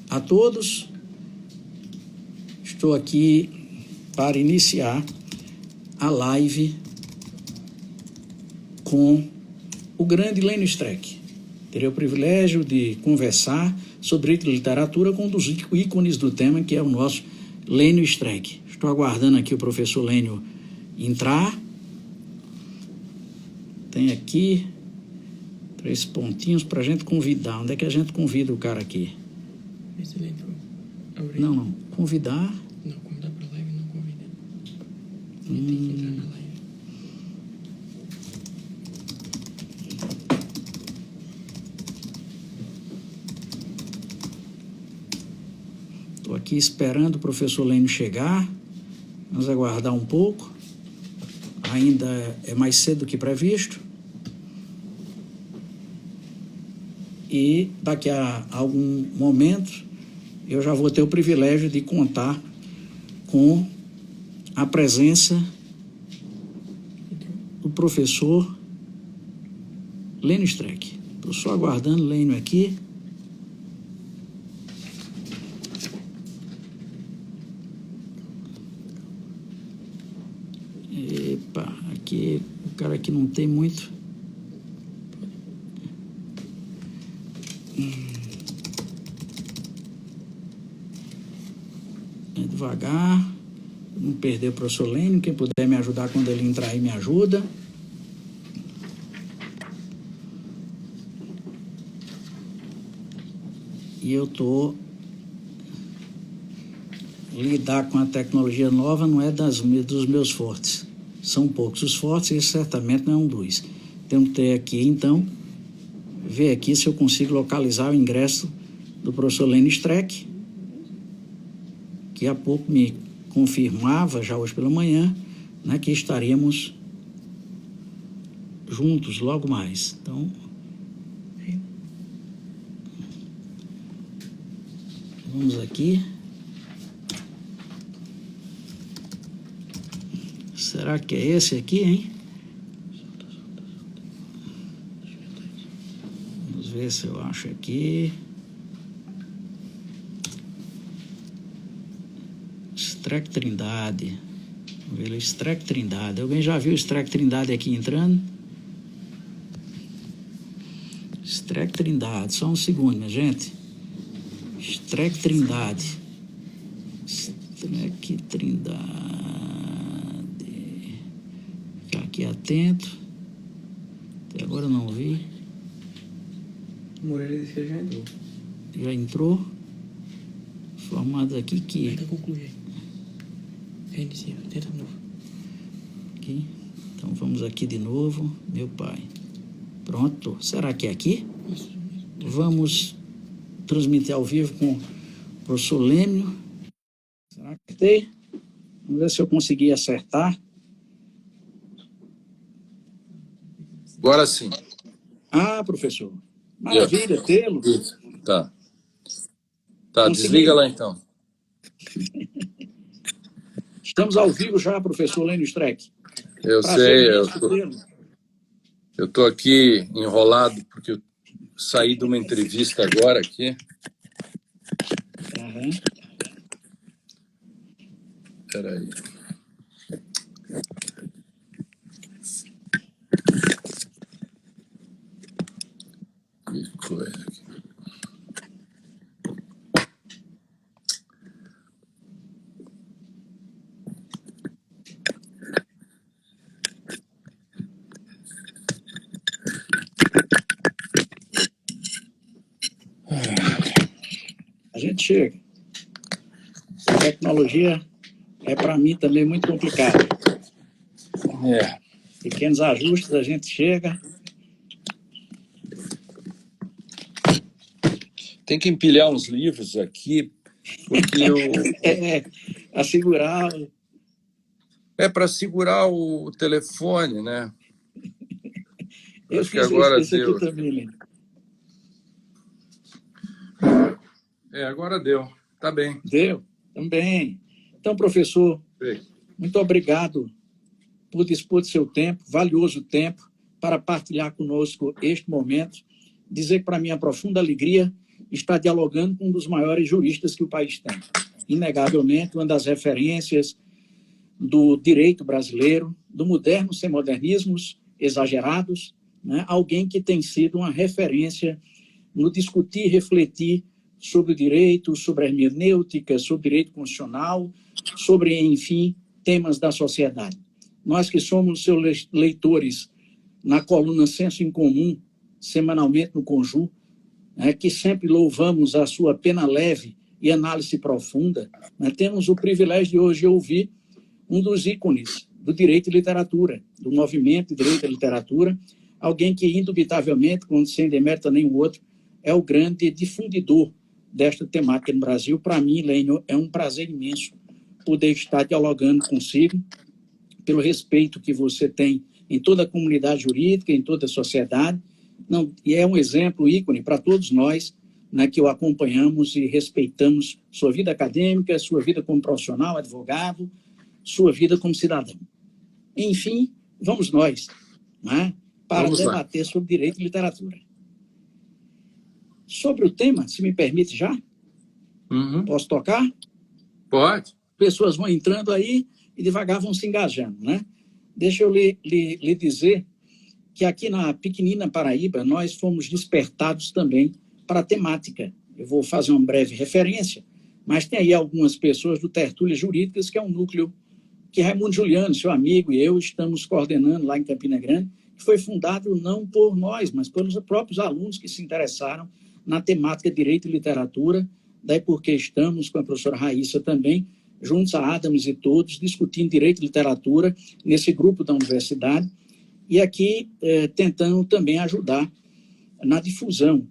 a todos. Estou aqui para iniciar a live com o grande Lênio Streck. Terei o privilégio de conversar sobre literatura com um dos ícones do tema, que é o nosso Lênio Streck. Estou aguardando aqui o professor Lênio entrar. Tem aqui 3 pontinhos para a gente convidar. Onde é que a gente convida o cara aqui? Não. Convidar. Não, convidar para a live não convida. Tem que entrar na live. Estou aqui esperando o professor Lênio chegar. Vamos aguardar um pouco. Ainda é mais cedo do que previsto. E daqui a algum momento eu já vou ter o privilégio de contar com a presença do professor Lênio Streck. Estou só aguardando o Lênio aqui. Epa, aqui o cara aqui não tem muito. Devagar, não perder o professor Lênio. Quem puder me ajudar quando ele entrar aí, me ajuda. E eu estou... Lidar com a tecnologia nova não é dos meus fortes. São poucos os fortes, e esse certamente não é um dos. Tenho que ter aqui, então, ver aqui se eu consigo localizar o ingresso do professor Lênio Streck, que há pouco me confirmava, já hoje pela manhã, né, que estaríamos juntos logo mais. Então, vamos aqui. Será que é esse aqui, hein? Vamos ver se eu acho aqui. Streck Trindade. Vamos ver, Streck Trindade. Alguém já viu o Streck Trindade aqui entrando? Streck Trindade. Só um segundo, minha gente. Streck Trindade. Streck Trindade. Ficar aqui atento. Até agora eu não vi. O Moreira disse que já entrou. Já entrou? Formado aqui que... Tenta concluir. Reinicia, tenta de novo. Aqui. Então vamos aqui de novo. Meu pai. Pronto. Será que é aqui? Isso. Vamos transmitir ao vivo com o professor Lênio. Será que tem? Vamos ver se eu consegui acertar. Agora sim. Ah, professor. Maravilha tê-lo. Tá. Consegui. Desliga lá então. Estamos ao vivo já, professor Lênio Streck. Eu sei, eu tô aqui enrolado porque eu saí de uma entrevista agora aqui. Uhum. Peraí. Que coisa aqui. A gente chega. A tecnologia é, para mim, também muito complicada. Pequenos ajustes, a gente chega. Tem que empilhar uns livros aqui, porque eu... assegurar... É para segurar o telefone, né? Eu acho fiz que agora isso deu. Aqui também, Lênio. Agora deu. Tá bem. Deu? Também. Então, professor, muito obrigado por dispor do seu tempo, valioso tempo, para partilhar conosco este momento. Dizer que, para mim, é uma profunda alegria está dialogando com um dos maiores juristas que o país tem. Inegavelmente, uma das referências do direito brasileiro, do moderno sem modernismos exagerados, né? Alguém que tem sido uma referência no discutir e refletir sobre o direito, sobre a hermenêutica, sobre o direito constitucional, sobre, enfim, temas da sociedade. Nós que somos seus leitores na coluna Senso em Comum, semanalmente no Conju, né, que sempre louvamos a sua pena leve e análise profunda, né, temos o privilégio de hoje ouvir um dos ícones do direito e literatura, do movimento de direito e literatura, alguém que, indubitavelmente, sem demérito nenhum outro, é o grande difundidor desta temática no Brasil. Para mim, Lênio, é um prazer imenso poder estar dialogando consigo, pelo respeito que você tem em toda a comunidade jurídica, em toda a sociedade, e é um exemplo ícone para todos nós, né, que o acompanhamos e respeitamos sua vida acadêmica, sua vida como profissional, advogado, sua vida como cidadão. Enfim, vamos nós, né, para debater sobre direito e literatura. Sobre o tema, se me permite já, posso tocar? Pode. Pessoas vão entrando aí e devagar vão se engajando, né? Deixa eu lhe dizer que aqui na pequenina Paraíba nós fomos despertados também para a temática. Eu vou fazer uma breve referência, mas tem aí algumas pessoas do Tertúlias Jurídicas, que é um núcleo que Raimundo Juliano, seu amigo, e eu estamos coordenando lá em Campina Grande, que foi fundado não por nós, mas pelos próprios alunos que se interessaram na temática Direito e Literatura, daí porque estamos com a professora Raíssa também, juntos a Adams e todos, discutindo Direito e Literatura nesse grupo da universidade, e aqui tentando também ajudar na difusão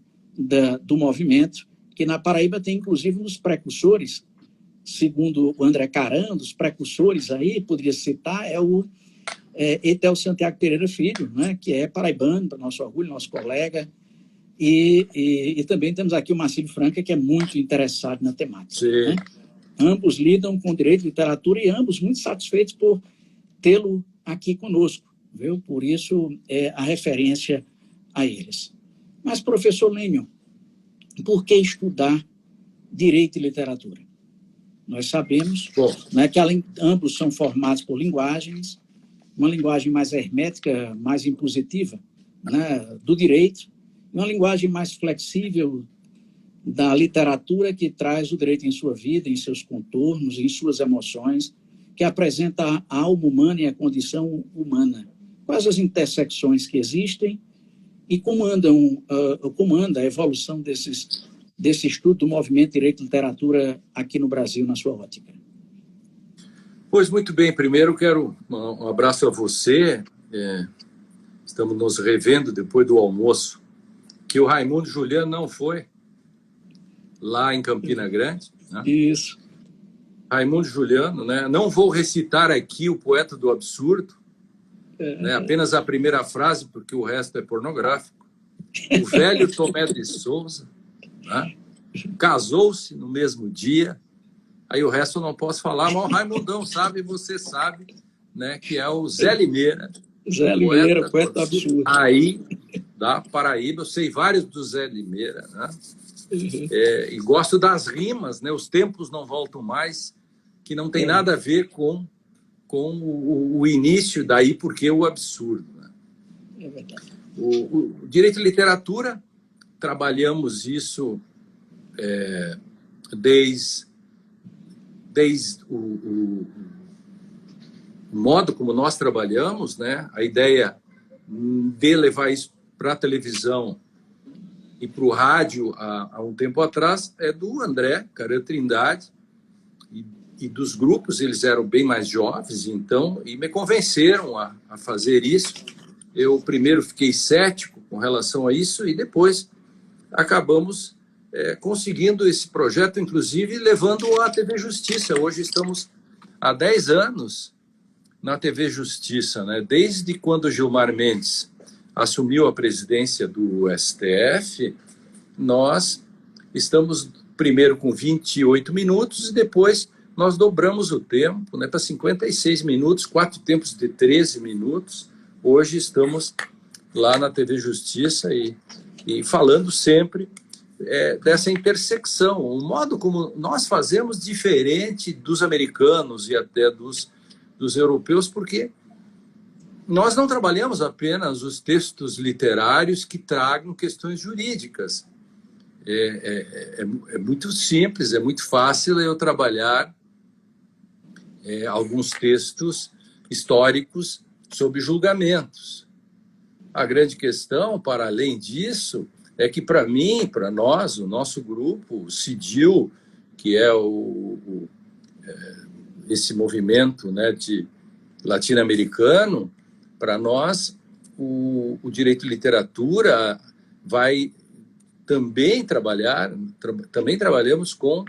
do movimento, que na Paraíba tem, inclusive, um dos precursores, segundo o André Caran, dos precursores aí, poderia citar, é o Etel Santiago Pereira Filho, né, que é paraibano, para nosso orgulho, nosso colega, e também temos aqui o Marcílio Franca, que é muito interessado na temática. Né? Ambos lidam com direito e literatura e ambos muito satisfeitos por tê-lo aqui conosco, viu? Por isso é a referência a eles. Mas, professor Lênio, por que estudar direito e literatura? Nós sabemos, né, que ambos são formados por linguagens, uma linguagem mais hermética, mais impositiva, né, do direito, e uma linguagem mais flexível da literatura, que traz o direito em sua vida, em seus contornos, em suas emoções, que apresenta a alma humana e a condição humana. Quais as intersecções que existem e como anda a evolução desse estudo do movimento Direito e Literatura aqui no Brasil, na sua ótica? Pois, muito bem. Primeiro, quero um abraço a você. Estamos nos revendo depois do almoço, que o Raimundo Juliano não foi lá em Campina Grande. Né? Isso. Raimundo Juliano, né? Não vou recitar aqui o Poeta do Absurdo, né? Apenas a primeira frase, porque o resto é pornográfico. O velho Tomé de Souza, né? Casou-se no mesmo dia, aí o resto eu não posso falar, mas o Raimundão sabe, você sabe, né? Que é o Zé Limeira. Zé Limeira, Poeta do Absurdo. Aí, da Paraíba, eu sei vários do Zé Limeira, né? E gosto das rimas, né? Os tempos não voltam mais, que não tem nada a ver com o início daí, porque o absurdo. Né? É verdade. O direito e literatura, trabalhamos isso desde o modo como nós trabalhamos, né? A ideia de levar isso para a televisão e para o rádio há um tempo atrás é do André Caran Trindade e dos grupos. Eles eram bem mais jovens, então, e me convenceram a fazer isso. Eu primeiro fiquei cético com relação a isso e depois acabamos conseguindo esse projeto, inclusive levando à TV Justiça. Hoje estamos há 10 anos na TV Justiça, né? Desde quando Gilmar Mendes assumiu a presidência do STF, nós estamos primeiro com 28 minutos e depois nós dobramos o tempo, né, para 56 minutos, 4 tempos de 13 minutos. Hoje estamos lá na TV Justiça e falando sempre dessa intersecção, o modo como nós fazemos diferente dos americanos e até dos europeus, porque nós não trabalhamos apenas os textos literários que tragam questões jurídicas. É muito simples, é muito fácil eu trabalhar alguns textos históricos sobre julgamentos. A grande questão, para além disso, é que para mim, para nós, o nosso grupo, o CIDIL, que é esse movimento, né, de latino-americano, para nós, o direito de literatura vai também trabalhar, também trabalhamos com,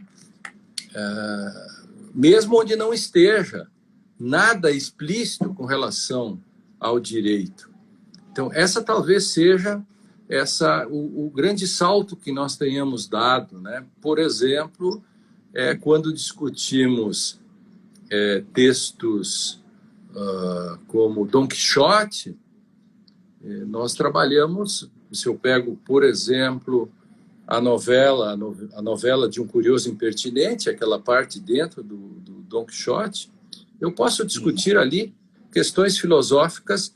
mesmo onde não esteja nada explícito com relação ao direito. Então, essa talvez seja o grande salto que nós tenhamos dado, né? Por exemplo, quando discutimos textos como Dom Quixote, nós trabalhamos, se eu pego, por exemplo, a novela de Um Curioso Impertinente, aquela parte dentro do Dom Quixote, eu posso discutir ali questões filosóficas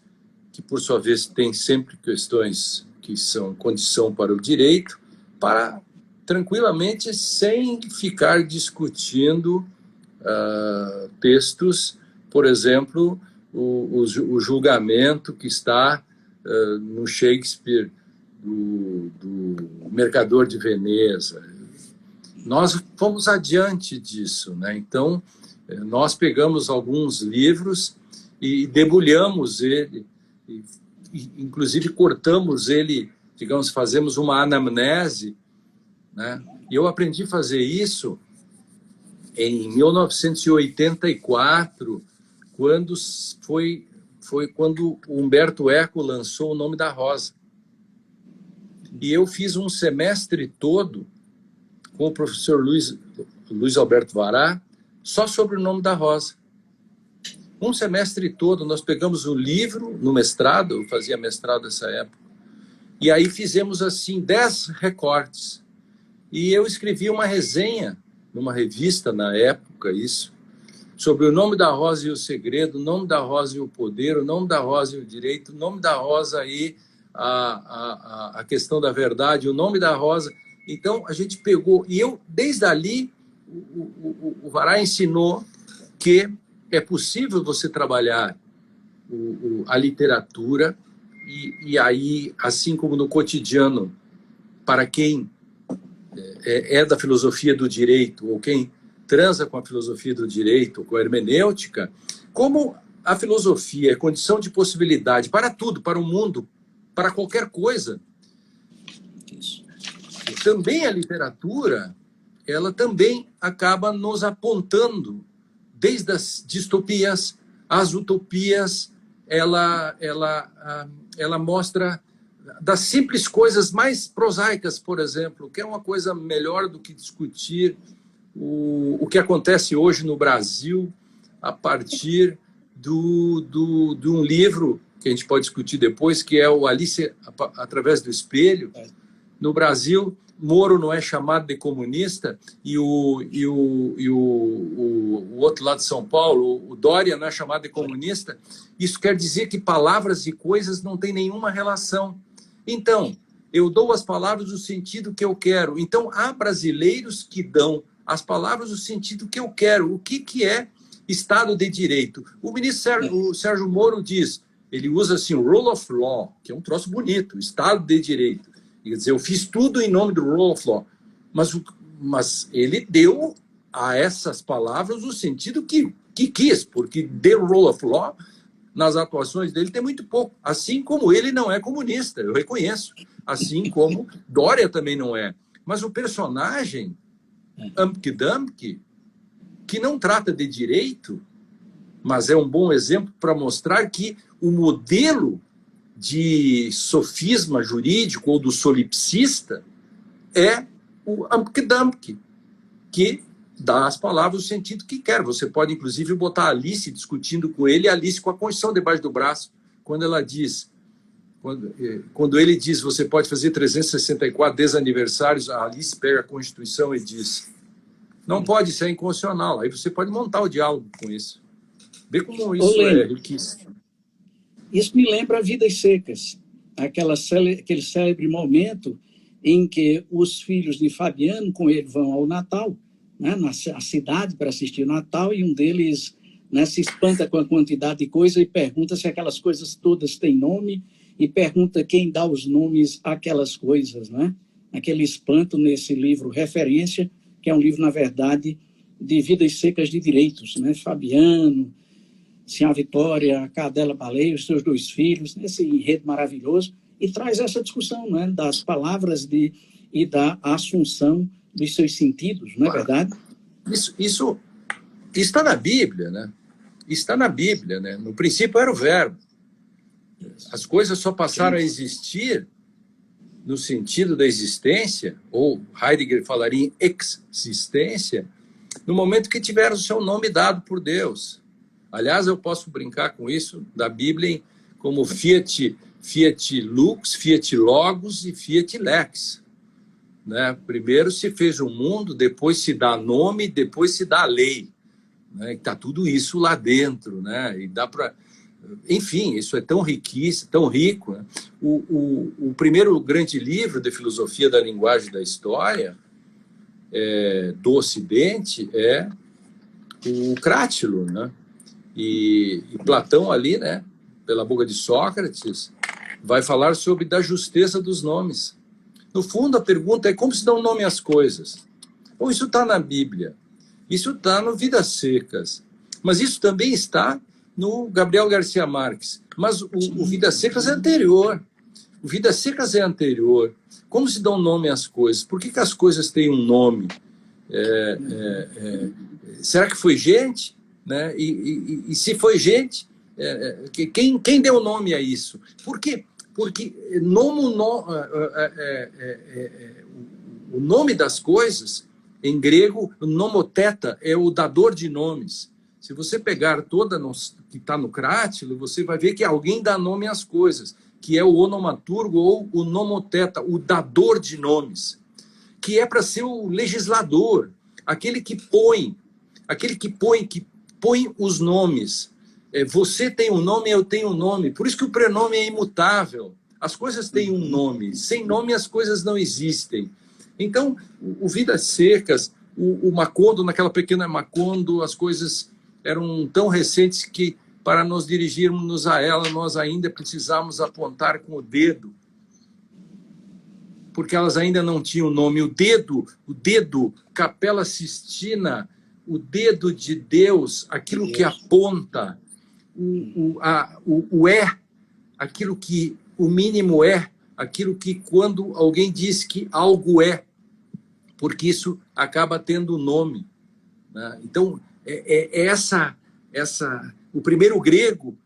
que, por sua vez, têm sempre questões que são condição para o direito, para tranquilamente, sem ficar discutindo textos, por exemplo, o julgamento que está no Shakespeare do Mercador de Veneza. Nós fomos adiante disso, né? Então, nós pegamos alguns livros e debulhamos ele, inclusive cortamos ele, digamos, fazemos uma anamnese, né? E eu aprendi a fazer isso em 1984, quando foi quando o Humberto Eco lançou O Nome da Rosa. E eu fiz um semestre todo com o professor Luiz Alberto Vará, só sobre O Nome da Rosa. Um semestre todo, nós pegamos o livro no mestrado, eu fazia mestrado nessa época, e aí fizemos assim 10 recortes. E eu escrevi uma resenha numa revista na época, isso, sobre O Nome da Rosa e o Segredo, O Nome da Rosa e o Poder, O Nome da Rosa e o Direito, O Nome da Rosa e a questão da verdade, O Nome da Rosa. Então, a gente pegou, e eu, desde ali, o Vará ensinou que é possível você trabalhar a literatura e aí, assim como no cotidiano, para quem da filosofia do direito ou quem transa com a filosofia do direito, com a hermenêutica, como a filosofia é condição de possibilidade para tudo, para o mundo, para qualquer coisa. Também a literatura, ela também acaba nos apontando desde as distopias, as utopias, ela mostra das simples coisas mais prosaicas, por exemplo, que é uma coisa melhor do que discutir o que acontece hoje no Brasil a partir de um livro que a gente pode discutir depois, que é o Alice através do Espelho. No Brasil, Moro não é chamado de comunista e o outro lado de São Paulo, o Dória, não é chamado de comunista. Isso quer dizer que palavras e coisas não têm nenhuma relação. Então, eu dou as palavras o sentido que eu quero. Então, há brasileiros que dão as palavras o sentido que eu quero. O que é Estado de Direito? O ministro Sérgio Moro diz, ele usa assim, o rule of law, que é um troço bonito, Estado de Direito. Quer dizer, eu fiz tudo em nome do rule of law. Mas ele deu a essas palavras o sentido que quis, porque the rule of law, nas atuações dele, tem muito pouco. Assim como ele não é comunista, eu reconheço. Assim como Dória também não é. Mas o personagem, Humpty Dumpty, que não trata de direito, mas é um bom exemplo para mostrar que o modelo de sofisma jurídico ou do solipsista é o Humpty Dumpty, que dá às palavras o sentido que quer. Você pode, inclusive, botar a Alice discutindo com ele, e a Alice com a Constituição debaixo do braço, quando ela diz quando ele diz você pode fazer 364 desaniversários, a Alice pega a Constituição e diz não pode ser inconstitucional. Aí você pode montar o diálogo com isso. Vê como isso é riquíssimo. Isso me lembra Vidas Secas, aquele célebre momento em que os filhos de Fabiano com ele vão ao Natal, né, na cidade para assistir o Natal, e um deles, né, se espanta com a quantidade de coisa e pergunta se aquelas coisas todas têm nome e pergunta quem dá os nomes àquelas coisas, né? Aquele espanto nesse livro Referência, que é um livro, na verdade, de Vidas Secas de Direitos, né? Fabiano, Senhora Vitória, Cadela Baleia, os seus 2 filhos, nesse enredo maravilhoso, e traz essa discussão, né, das palavras e da assunção dos seus sentidos, não é verdade? Isso está na Bíblia, né? Está na Bíblia, né? No princípio era o verbo. As coisas só passaram a existir no sentido da existência, ou Heidegger falaria em existência, no momento que tiveram o seu nome dado por Deus. Aliás, eu posso brincar com isso da Bíblia como Fiat Lux, Fiat Logos e Fiat Lex. Né? Primeiro se fez o mundo, depois se dá nome, depois se dá lei. Né? Está tudo isso lá dentro. Né? E dá para... Enfim, isso é tão riquíssimo, tão rico. Né? O primeiro grande livro de filosofia da linguagem da história do Ocidente é o Crátilo, né? E Platão ali, né, pela boca de Sócrates, vai falar sobre da justeza dos nomes. No fundo, a pergunta é como se dão nome às coisas. Bom, isso está na Bíblia, isso está no Vidas Secas, mas isso também está no Gabriel Garcia Marques. Mas o Vidas Secas é anterior. O Vidas Secas é anterior. Como se dão nome às coisas? Por que as coisas têm um nome? Será que foi gente? Né? E se foi gente, quem deu nome a isso? Por quê? Porque o nome das coisas, em grego, nomoteta, é o dador de nomes. Se você pegar toda que está no Crátilo, você vai ver que alguém dá nome às coisas, que é o onomaturgo ou o nomoteta, o dador de nomes, que é para ser o legislador, aquele que põe os nomes. Você tem um nome, eu tenho um nome. Por isso que o prenome é imutável. As coisas têm um nome. Sem nome, as coisas não existem. Então, o Vidas Secas, o Macondo, naquela pequena Macondo, as coisas eram tão recentes que, para nos dirigirmos a ela, nós ainda precisamos apontar com o dedo, porque elas ainda não tinham nome. O dedo, Capela Sistina, o dedo de Deus, aquilo que aponta, o aquilo que o mínimo aquilo que quando alguém diz que algo porque isso acaba tendo nome. Né? Então, o primeiro grego,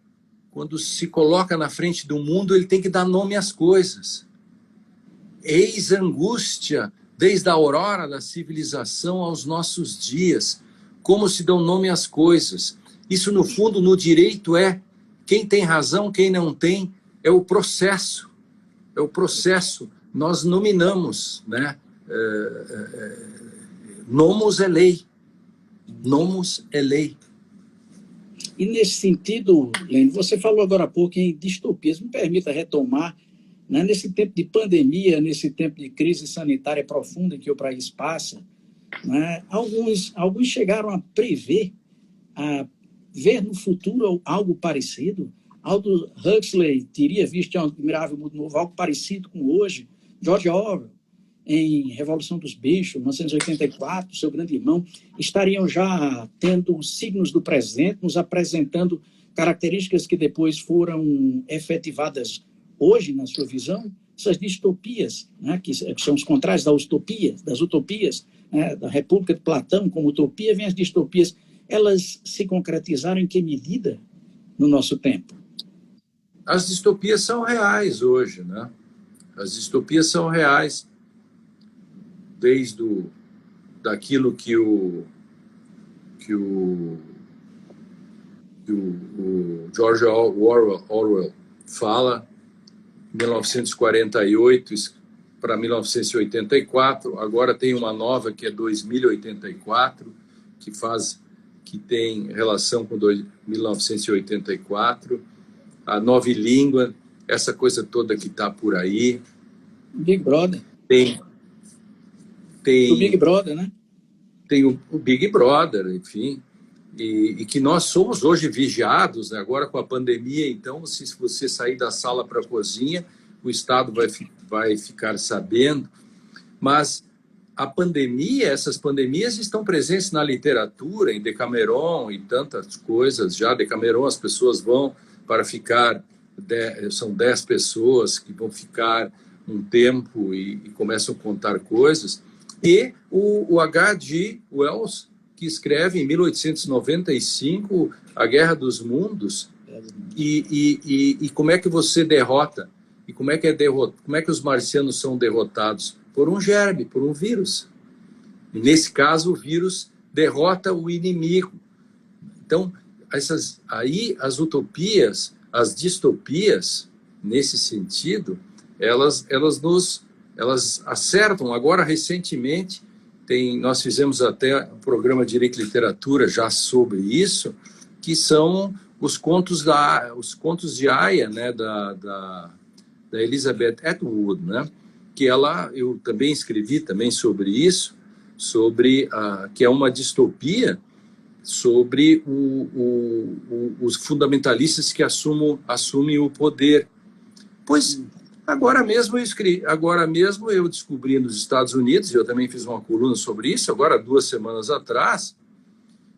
quando se coloca na frente do mundo, ele tem que dar nome às coisas. Eis angústia, desde a aurora da civilização aos nossos dias, como se dão nome às coisas. Isso, no fundo, no direito quem tem razão, quem não tem, é o processo. É o processo. Nós nominamos, né? Nomos é lei. Nomos é lei. E nesse sentido, Lênin, você falou agora há pouco em distopias. Me permita retomar, né? Nesse tempo de pandemia, nesse tempo de crise sanitária profunda que o país passa, né? Alguns chegaram a prever, a ver no futuro algo parecido. Aldous Huxley teria visto em Um Admirável Mundo Novo algo parecido com hoje. George Orwell, em Revolução dos Bichos, 1984, seu grande irmão, estariam já tendo signos do presente, nos apresentando características que depois foram efetivadas hoje, na sua visão, essas distopias, né, que são os contrários das utopias, né, da República de Platão como utopia, vem as distopias. Elas se concretizaram em que medida no nosso tempo? As distopias são reais hoje, né? As distopias são reais, desde daquilo que o George Orwell fala, 1948 para 1984, agora tem uma nova que é 2084, que tem relação com 1984, a nova língua, essa coisa toda que está por aí. Big Brother. Tem o Big Brother, né? Tem o Big Brother, enfim, e que nós somos hoje vigiados, né? Agora com a pandemia, então, se você sair da sala para a cozinha, o Estado vai ficar sabendo, mas essas pandemias estão presentes na literatura, em Decameron e tantas coisas. Já Decameron, as pessoas vão para ficar, são 10 pessoas que vão ficar um tempo e começam a contar coisas. E o H.G. Wells, que escreve em 1895 A Guerra dos Mundos, e como é que você derrota, e como é que os marcianos são derrotados? Por um germe, por um vírus. E nesse caso, o vírus derrota o inimigo. Então, as utopias, as distopias, nesse sentido, elas acertam. Agora, recentemente, nós fizemos até um programa de Direito e Literatura já sobre isso, que são os contos de Aya, né, da Elizabeth Atwood, né, que eu também escrevi também sobre isso, que é uma distopia sobre os fundamentalistas que assumem o poder. Pois agora mesmo eu descobri nos Estados Unidos, eu também fiz uma coluna sobre isso, agora 2 semanas atrás,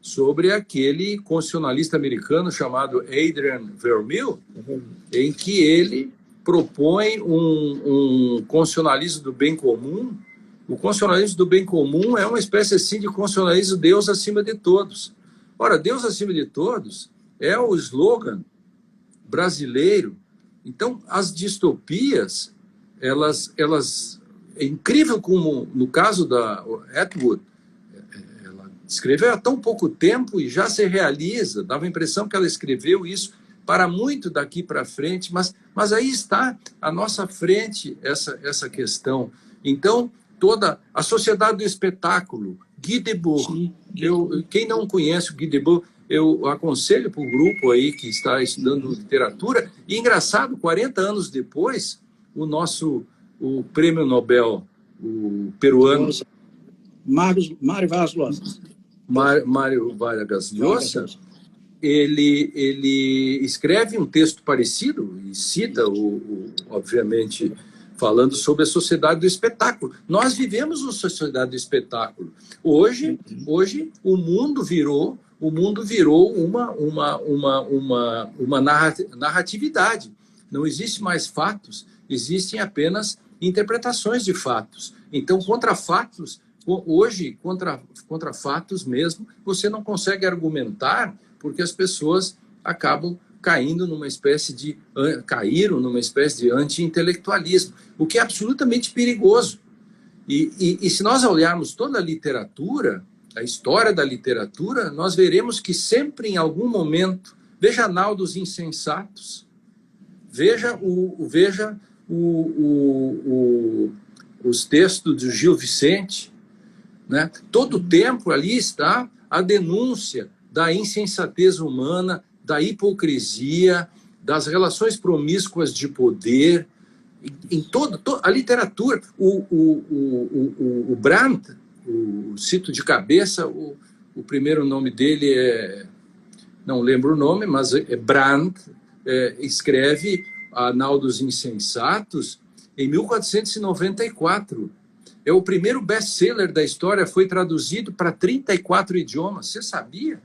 sobre aquele constitucionalista americano chamado Adrian Vermeil, em que ele propõe um constitucionalismo do bem comum. O constitucionalismo do bem comum é uma espécie assim de constitucionalismo Deus acima de todos. Ora, Deus acima de todos é o slogan brasileiro. Então, as distopias, é incrível como, no caso da Atwood, ela escreveu há tão pouco tempo e já se realiza. Dava a impressão que ela escreveu isso para muito daqui para frente, mas aí está à nossa frente essa questão. Então, toda a sociedade do espetáculo, Guy Debord. Quem não conhece o Guy Debord, eu aconselho para o grupo aí que está estudando literatura. E engraçado, 40 anos depois, o prêmio Nobel, o peruano Mário Vargas Llosa. Mário Vargas Llosa, ele escreve um texto parecido e cita, obviamente, falando sobre a sociedade do espetáculo. Nós vivemos uma sociedade do espetáculo. Hoje o mundo virou uma narratividade. Não existe mais fatos, existem apenas interpretações de fatos. Então, contra fatos mesmo, você não consegue argumentar, porque as pessoas acabam caíram numa espécie de anti-intelectualismo, o que é absolutamente perigoso. E se nós olharmos toda a literatura, a história da literatura, nós veremos que sempre, em algum momento, veja Nau dos Insensatos, veja os textos de Gil Vicente, né? Todo o tempo ali está a denúncia da insensatez humana, da hipocrisia, das relações promíscuas de poder, em toda a literatura. O Brandt, cito de cabeça, o primeiro nome dele não lembro o nome, mas é Brandt, escreve a Nau dos Insensatos em 1494. É o primeiro best-seller da história, foi traduzido para 34 idiomas. Você sabia?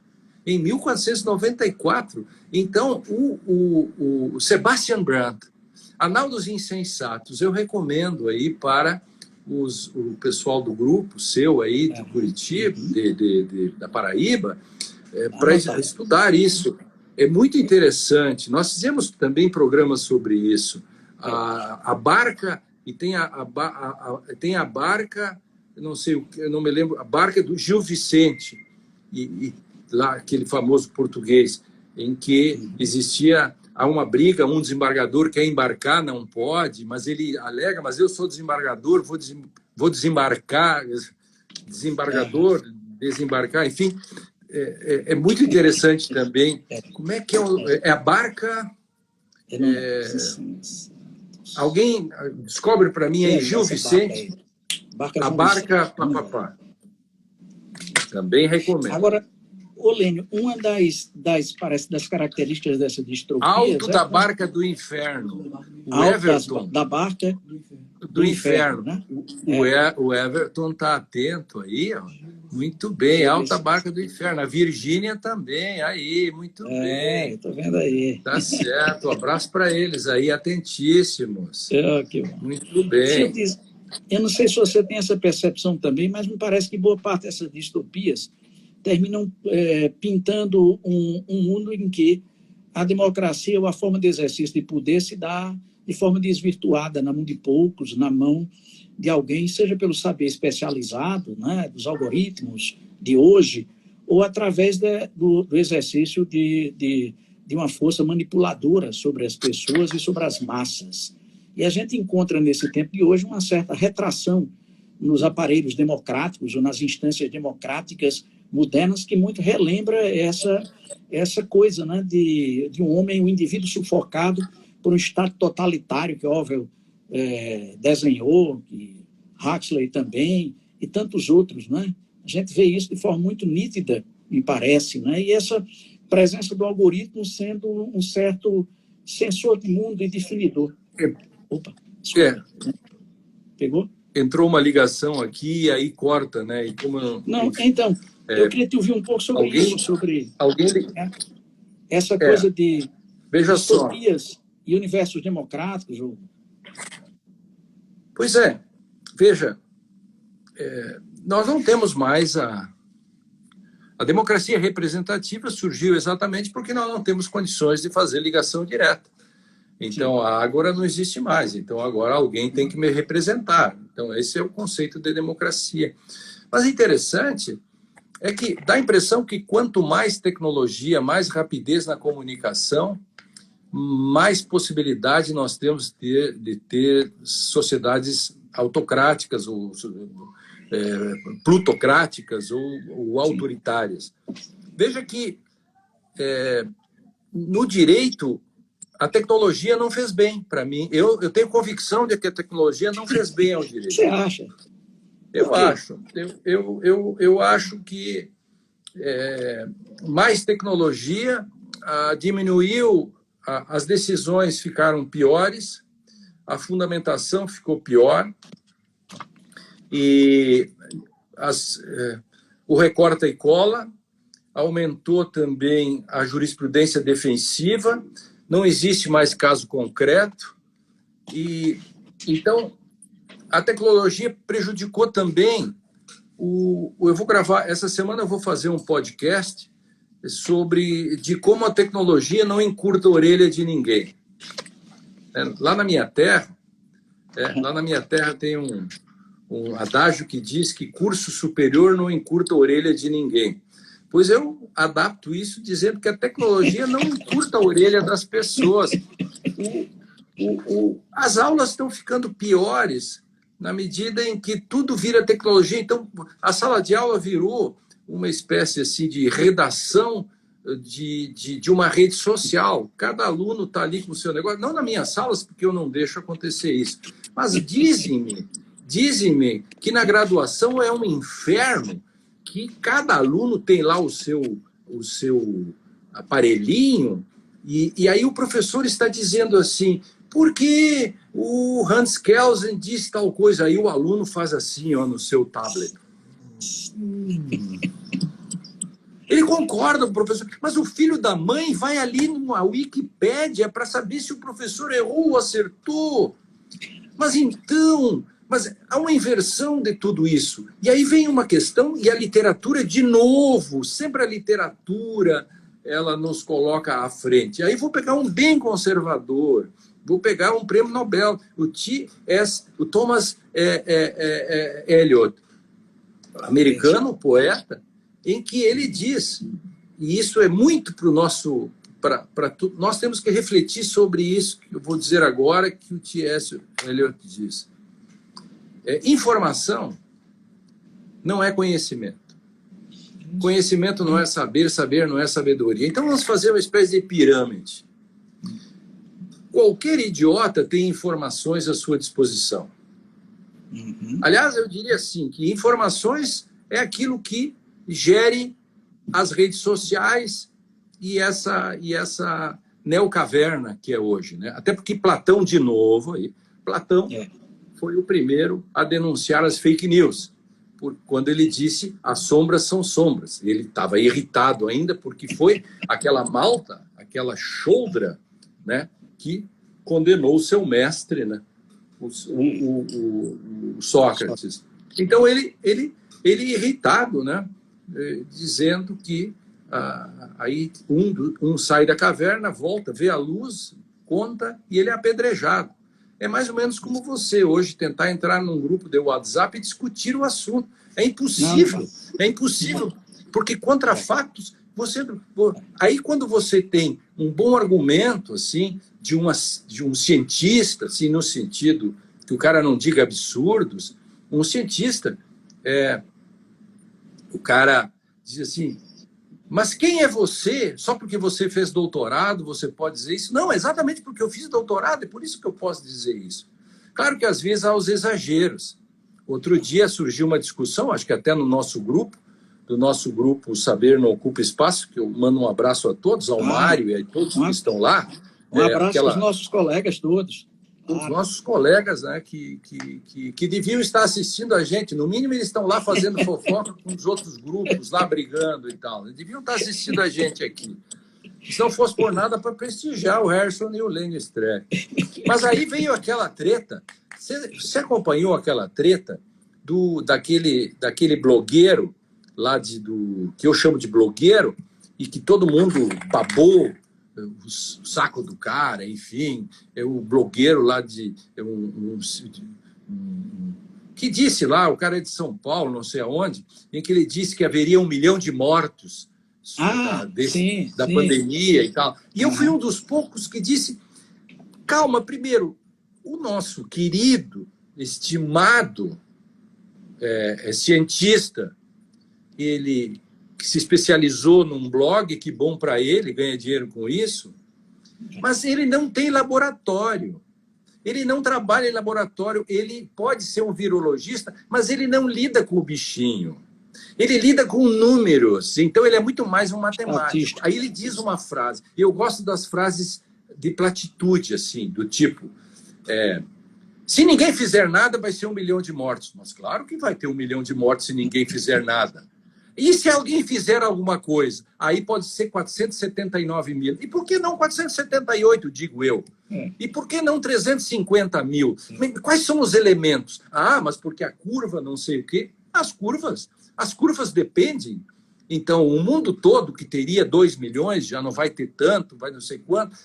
Em 1494. Então, o Sebastian Brandt, a Nau dos Insensatos, eu recomendo aí para o pessoal do grupo seu aí de Curitiba, da Paraíba, para estudar isso. É muito interessante. Nós fizemos também programas sobre isso. A barca, e tem a barca, eu não me lembro, a barca do Gil Vicente, e lá aquele famoso português, em que existia há uma briga, um desembargador quer embarcar, não pode, mas ele alega, mas eu sou desembargador, vou desembarcar, desembargador, desembarcar, enfim, é muito interessante também. Como é que é a barca? Alguém descobre para mim aí, Gil Vicente, a barca papapá. Também recomendo. Agora, Olênio, uma parece, das características dessa distropia... Alto da barca do inferno. O Everton... Da barca do inferno. Né? O Everton está atento aí, ó. Muito bem, alta barca do inferno. A Virgínia também, aí, muito bem. Estou vendo aí. Tá certo, um abraço para eles aí, atentíssimos. Muito bem. Eu não sei se você tem essa percepção também, mas me parece que boa parte dessas distopias terminam pintando um mundo em que a democracia ou a forma de exercício de poder se dá de forma desvirtuada na mão de poucos, na mão de alguém, seja pelo saber especializado, né, dos algoritmos de hoje, ou através do exercício de uma força manipuladora sobre as pessoas e sobre as massas. E a gente encontra nesse tempo de hoje uma certa retração nos aparelhos democráticos ou nas instâncias democráticas modernas que muito relembra essa coisa, né, de um homem, um indivíduo sufocado por um Estado totalitário que Orwell desenhou, que Huxley também, e tantos outros. Né? A gente vê isso de forma muito nítida, me parece, né? E essa presença do algoritmo sendo um certo sensor de mundo e definidor. Opa, desculpa. Pegou? Entrou uma ligação aqui e aí corta, né? E como então, eu queria te ouvir um pouco sobre isso, sobre essa coisa de distopias e universos democráticos. Pois é, veja, nós não temos mais a democracia representativa surgiu exatamente porque nós não temos condições de fazer ligação direta. Então, a Ágora não existe mais. Então, agora alguém tem que me representar. Então, esse é o conceito de democracia. Mas interessante é que dá a impressão que quanto mais tecnologia, mais rapidez na comunicação, mais possibilidade nós temos de ter sociedades autocráticas ou plutocráticas ou autoritárias. Veja que no direito a tecnologia não fez bem para mim. Eu tenho convicção de que a tecnologia não fez bem ao direito. Você acha? Eu acho. Eu acho que mais tecnologia diminuiu, as decisões ficaram piores, a fundamentação ficou pior e o recorta e cola aumentou também a jurisprudência defensiva. Não existe mais caso concreto. E, então, a tecnologia prejudicou também. Eu vou gravar, essa semana eu vou fazer um podcast de como a tecnologia não encurta a orelha de ninguém. Lá na minha terra tem um adágio que diz que curso superior não encurta a orelha de ninguém. Pois eu adapto isso dizendo que a tecnologia não encurta a orelha das pessoas. As aulas estão ficando piores na medida em que tudo vira tecnologia. Então, a sala de aula virou uma espécie assim, de redação de uma rede social. Cada aluno está ali com o seu negócio. Não nas minhas salas, porque eu não deixo acontecer isso. Mas dizem-me que na graduação é um inferno, que cada aluno tem lá o seu aparelhinho, e aí o professor está dizendo assim, por que o Hans Kelsen disse tal coisa? Aí o aluno faz assim, ó, no seu tablet. Ele concorda com o professor, mas o filho da mãe vai ali numa Wikipédia para saber se o professor errou ou acertou. Mas há uma inversão de tudo isso. E aí vem uma questão, e a literatura, de novo, sempre a literatura, ela nos coloca à frente. Aí vou pegar um bem conservador, vou pegar um prêmio Nobel, o Thomas Eliot, americano, poeta, em que ele diz, e isso é muito para nós temos que refletir sobre isso que eu vou dizer agora, que o T.S. Eliot diz. Informação não é conhecimento. Conhecimento não é saber, saber não é sabedoria. Então vamos fazer uma espécie de pirâmide. Qualquer idiota tem informações à sua disposição. Aliás, eu diria assim, que informações é aquilo que gere as redes sociais e essa neocaverna que é hoje, né? Até porque Platão, de novo, Platão foi o primeiro a denunciar as fake news, quando ele disse as sombras são sombras. Ele estava irritado ainda porque foi aquela malta, aquela choldra, né, que condenou o seu mestre, né, o Sócrates. Então ele irritado, né, dizendo que aí um sai da caverna, volta, vê a luz, conta e ele é apedrejado. É mais ou menos como você hoje tentar entrar num grupo de WhatsApp e discutir o assunto. É impossível. É impossível. Porque contra fatos, aí quando você tem um bom argumento assim de um cientista, assim, no sentido que o cara não diga absurdos, um cientista, o cara diz assim, mas quem é você? Só porque você fez doutorado, você pode dizer isso? Não, exatamente porque eu fiz doutorado, é por isso que eu posso dizer isso. Claro que às vezes há os exageros. Outro dia surgiu uma discussão, acho que até no nosso grupo, do nosso grupo O Saber Não Ocupa Espaço, que eu mando um abraço a todos, ao Mário e a todos que estão lá. Um abraço aos nossos colegas todos. Os nossos colegas, né, que deviam estar assistindo a gente. No mínimo, eles estão lá fazendo fofoca com os outros grupos, lá brigando e tal. Eles deviam estar assistindo a gente aqui. Se não fosse por nada, para prestigiar o Harrison e o Lenny Streck. Mas aí veio aquela treta. Você acompanhou aquela treta daquele blogueiro, lá que eu chamo de blogueiro, e que todo mundo babou o saco do cara, enfim, o blogueiro lá que disse lá, o cara é de São Paulo, não sei aonde, em que ele disse que haveria 1 milhão de mortos da pandemia e tal. E eu fui um dos poucos que disse, calma, primeiro, o nosso querido, estimado cientista, ele que se especializou num blog, que bom para ele, ganha dinheiro com isso, mas ele não tem laboratório. Ele não trabalha em laboratório, ele pode ser um virologista, mas ele não lida com o bichinho. Ele lida com números, então ele é muito mais um matemático. Aí ele diz uma frase, e eu gosto das frases de platitude, assim, do tipo, se ninguém fizer nada, vai ser 1 milhão de mortos. Mas claro que vai ter 1 milhão de mortos se ninguém fizer nada. E se alguém fizer alguma coisa? Aí pode ser 479 mil. E por que não 478, digo eu? E por que não 350 mil? Quais são os elementos? Mas porque a curva não sei o quê. As curvas dependem. Então, o mundo todo, que teria 2 milhões, já não vai ter tanto, vai não sei quanto.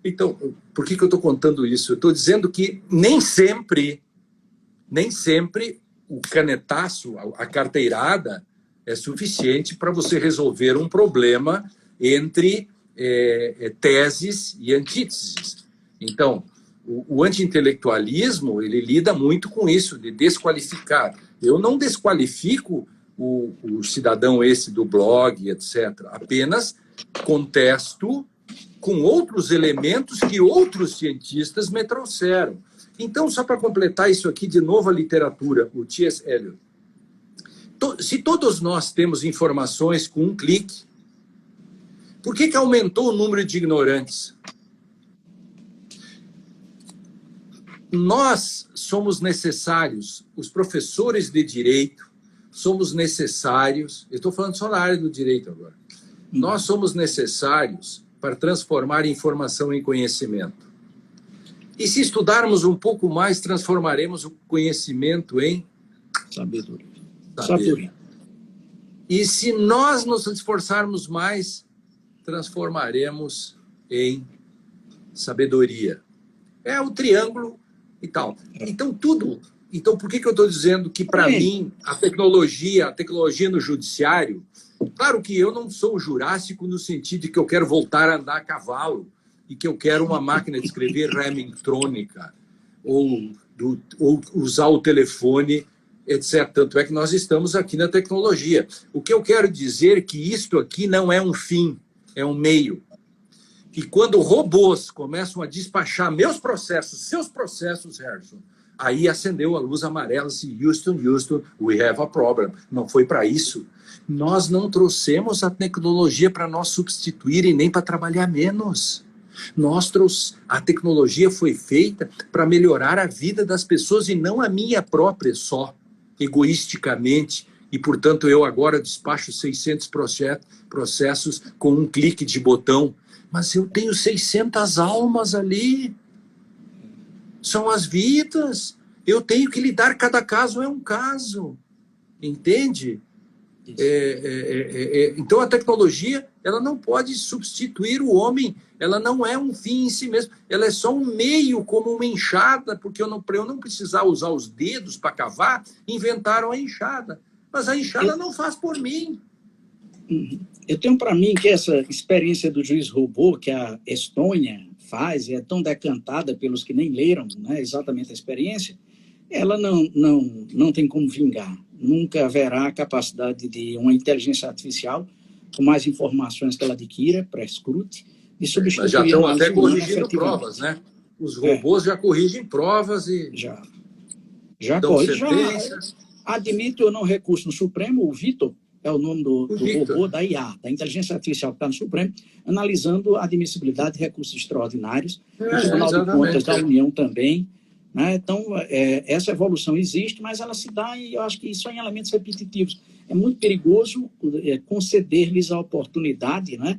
Então, por que eu estou contando isso? Eu estou dizendo que nem sempre o canetaço, a carteirada, é suficiente para você resolver um problema entre teses e antíteses. Então, o anti-intelectualismo, ele lida muito com isso, de desqualificar. Eu não desqualifico o cidadão esse do blog, etc. Apenas contesto com outros elementos que outros cientistas me trouxeram. Então, só para completar isso aqui, de novo a literatura, o T.S. Eliot. Se todos nós temos informações com um clique, por que aumentou o número de ignorantes? Nós somos necessários, os professores de direito, somos necessários, eu estou falando só na área do direito agora, nós somos necessários para transformar informação em conhecimento. E se estudarmos um pouco mais, transformaremos o conhecimento em sabedoria. E se nós nos esforçarmos mais, transformaremos em sabedoria. É o triângulo e tal. Então, tudo. Então, por que eu estou dizendo que, para mim, a tecnologia no judiciário, Claro que eu não sou jurássico no sentido de que eu quero voltar a andar a cavalo e que eu quero uma máquina de escrever Remingtrônica ou usar o telefone, etc. Tanto é que nós estamos aqui na tecnologia. O que eu quero dizer é que isto aqui não é um fim, é um meio. E quando robôs começam a despachar meus processos, seus processos, Harrison, aí acendeu a luz amarela assim, Houston, Houston, we have a problem. Não foi para isso. Nós não trouxemos a tecnologia para nós substituir e nem para trabalhar menos. A tecnologia foi feita para melhorar a vida das pessoas e não a minha própria só, egoisticamente. E, portanto, eu agora despacho 600 processos com um clique de botão. Mas eu tenho 600 almas ali. São as vidas. Eu tenho que lidar, cada caso é um caso. Entende? Então, a tecnologia ela não pode substituir o homem. Ela não é um fim em si mesmo. Ela é só um meio, como uma enxada, porque para eu não precisar usar os dedos para cavar, inventaram a enxada. Mas a enxada não faz por mim. Eu tenho para mim que essa experiência do juiz robô que a Estônia faz, e é tão decantada pelos que nem leram, né, exatamente a experiência, ela não tem como vingar. Nunca haverá a capacidade de uma inteligência artificial, com mais informações que ela adquira, pré-escrute, de substituir. Mas já estão até corrigindo provas, né? Os robôs já corrigem provas e já dão corrige. sentença. Admite ou não recurso no Supremo, o Vitor é o nome do robô da IA, da inteligência artificial que está no Supremo, analisando a admissibilidade de recursos extraordinários, o Tribunal de Contas da União também. Né? Então, essa evolução existe, mas ela se dá, e eu acho que só em elementos repetitivos. É muito perigoso conceder-lhes a oportunidade, né?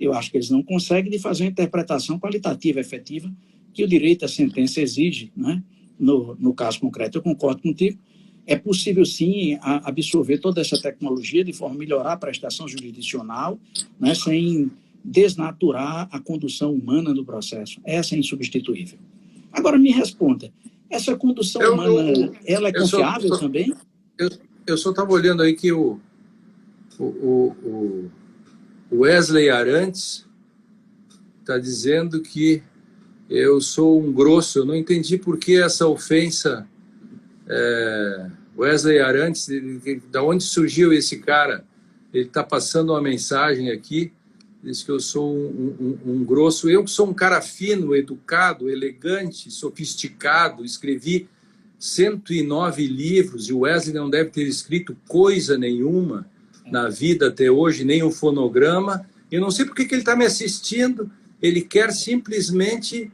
Eu acho que eles não conseguem, de fazer uma interpretação qualitativa efetiva que o direito à sentença exige, né? No caso concreto, eu concordo contigo. É possível, sim, absorver toda essa tecnologia de forma a melhorar a prestação jurisdicional, né? Sem desnaturar a condução humana do processo. Essa é insubstituível. Agora, me responda, essa condução humana, ela é confiável também? Eu só estava olhando aí que o Wesley Arantes está dizendo que eu sou um grosso. Eu não entendi por que essa ofensa. Wesley Arantes, da onde surgiu esse cara? Ele está passando uma mensagem aqui, diz que eu sou um grosso. Eu que sou um cara fino, educado, elegante, sofisticado, escrevi 109 livros, e o Wesley não deve ter escrito coisa nenhuma na vida até hoje, nem um fonograma. Eu não sei por que ele está me assistindo. Ele quer simplesmente...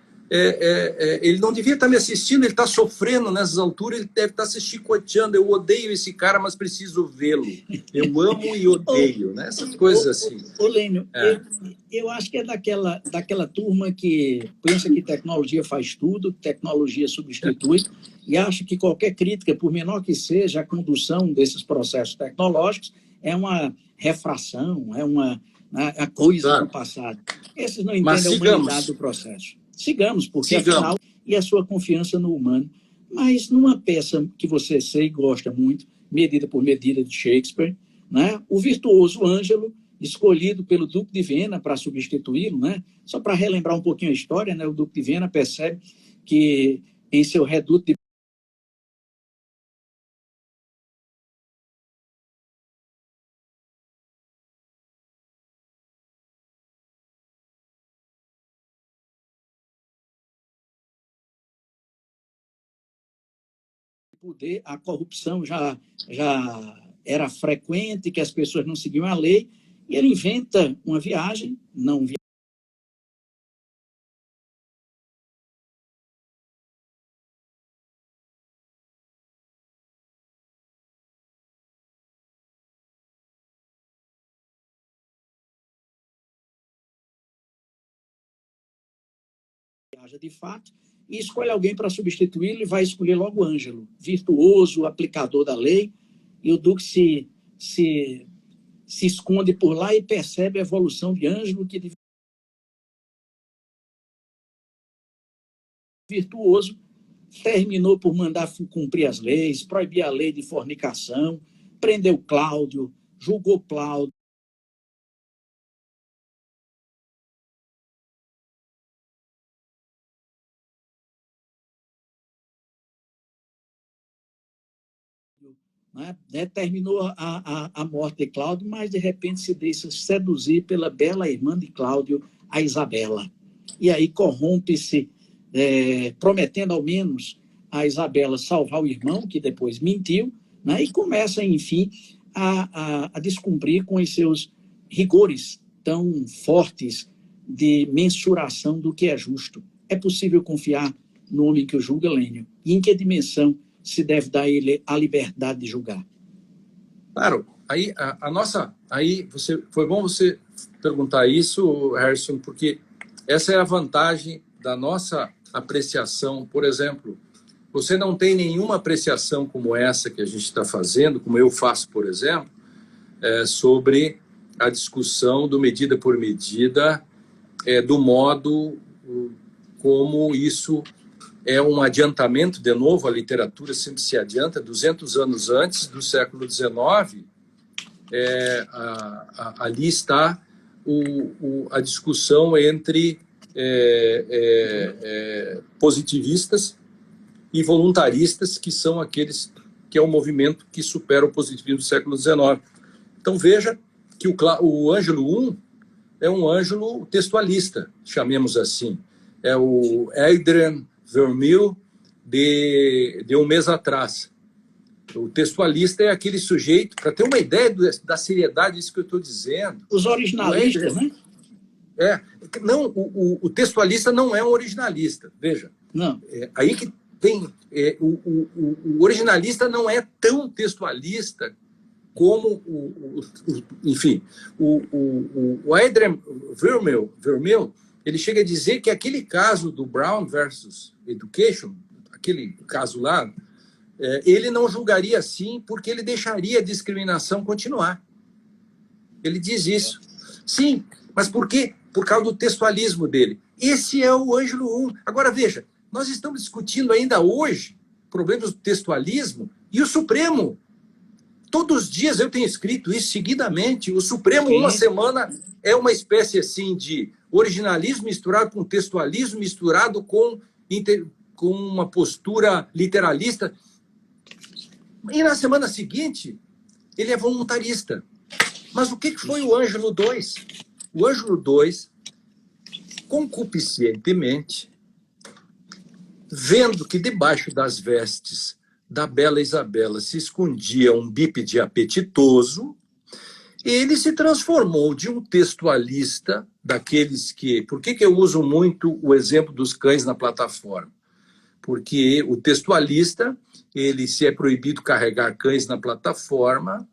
ele não devia estar me assistindo, ele está sofrendo nessas alturas, ele deve estar se chicoteando. Eu odeio esse cara, mas preciso vê-lo. Eu amo e odeio, né? Essas coisas assim. Lênio, eu acho que é daquela turma que pensa que tecnologia faz tudo, tecnologia substitui, e acha que qualquer crítica, por menor que seja a condução desses processos tecnológicos, é uma refração, a coisa do passado. Esses não entendem a humanidade do processo. Sigamos, porque afinal, e a sua confiança no humano. Mas numa peça que você sei e gosta muito, Medida por Medida, de Shakespeare, né? O virtuoso Ângelo, escolhido pelo Duque de Viena para substituí-lo, né? Só para relembrar um pouquinho a história, né? O Duque de Viena percebe que em seu reduto de poder, a corrupção já era frequente, que as pessoas não seguiam a lei, e ele inventa uma viagem, não viaja de fato, e escolhe alguém para substituí-lo e vai escolher logo Ângelo, virtuoso, aplicador da lei, e o Duque se esconde por lá e percebe a evolução de Ângelo, que de virtuoso terminou por mandar cumprir as leis, proibir a lei de fornicação, prendeu Cláudio, julgou Cláudio, né? Determinou a morte de Cláudio, mas de repente se deixa seduzir pela bela irmã de Cláudio, a Isabela. E aí corrompe-se, prometendo ao menos a Isabela salvar o irmão, que depois mentiu, né? E começa, enfim, a descumprir com os seus rigores tão fortes de mensuração do que é justo. É possível confiar no homem que o julga, Lênio? E em que dimensão se deve dar a ele a liberdade de julgar? Claro, aí a nossa, aí foi bom você perguntar isso, Harrison, porque essa é a vantagem da nossa apreciação. Por exemplo, você não tem nenhuma apreciação como essa que a gente está fazendo, como eu faço, por exemplo, sobre a discussão do medida por medida, do modo como isso é um adiantamento. De novo, a literatura sempre se adianta. 200 anos antes do século XIX, ali está a discussão entre positivistas e voluntaristas, que são aqueles que é um movimento que supera o positivismo do século XIX. Então, veja que o Ângelo I é um Ângelo textualista, chamemos assim. É o Adrian Vermeil de um mês atrás. O textualista é aquele sujeito, para ter uma ideia da seriedade disso que eu estou dizendo. Os originalistas, né? Não, o textualista não é um originalista, veja. Não. Aí que tem. O originalista não é tão textualista como enfim, o Adrian Vermeil, ele chega a dizer que aquele caso do Brown versus Education, aquele caso lá, ele não julgaria assim porque ele deixaria a discriminação continuar. Ele diz isso. Sim, mas por quê? Por causa do textualismo dele. Esse é o Ângelo I. Agora, veja, nós estamos discutindo ainda hoje problemas do textualismo e o Supremo. Todos os dias eu tenho escrito isso seguidamente. O Supremo, uma semana, é uma espécie assim de originalismo misturado com textualismo, misturado com uma postura literalista. E na semana seguinte, ele é voluntarista. Mas o que foi o Ângelo II? O Ângelo II, concupiscentemente, vendo que debaixo das vestes da bela Isabela se escondia um bípede apetitoso, ele se transformou de um textualista, daqueles que... Por que eu uso muito o exemplo dos cães na plataforma? Porque o textualista, ele, se é proibido carregar cães na plataforma,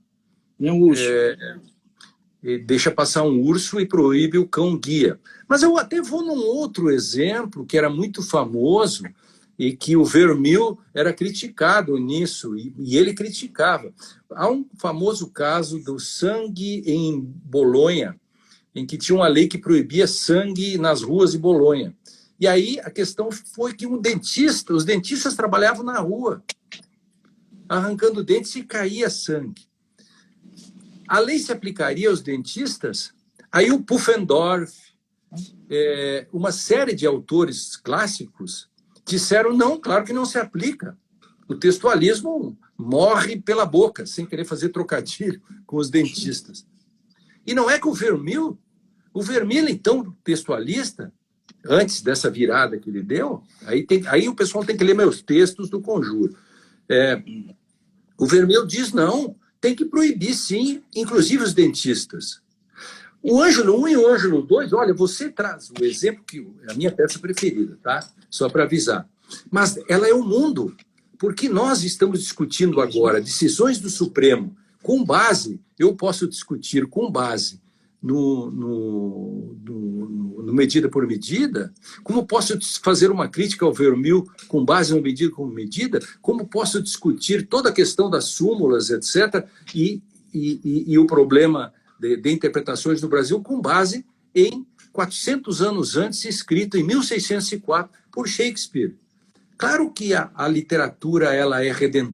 deixa passar um urso e proíbe o cão-guia. Mas eu até vou num outro exemplo que era muito famoso e que o Vermeil era criticado nisso, e ele criticava. Há um famoso caso do sangue em Bolonha, em que tinha uma lei que proibia sangue nas ruas de Bolonha. E aí a questão foi que os dentistas trabalhavam na rua, arrancando dentes e caía sangue. A lei se aplicaria aos dentistas? Aí o Pufendorf, uma série de autores clássicos, disseram não, claro que não se aplica. O textualismo morre pela boca, sem querer fazer trocadilho com os dentistas. E não é que o Vermeil, então, textualista, antes dessa virada que ele deu, aí o pessoal tem que ler meus textos do Conjuro. O Vermeil diz não, tem que proibir, sim, inclusive os dentistas. O Ângelo I e o Ângelo II, olha, você traz o exemplo que é a minha peça preferida, tá? Só para avisar. Mas ela é o mundo, porque nós estamos discutindo agora decisões do Supremo com base, eu posso discutir com base no medida por medida, como posso fazer uma crítica ao Vermeil com base no medida por medida, como posso discutir toda a questão das súmulas, etc., e o problema de interpretações no Brasil com base em 400 anos antes, escrito em 1604 por Shakespeare. Claro que a literatura ela é redentora.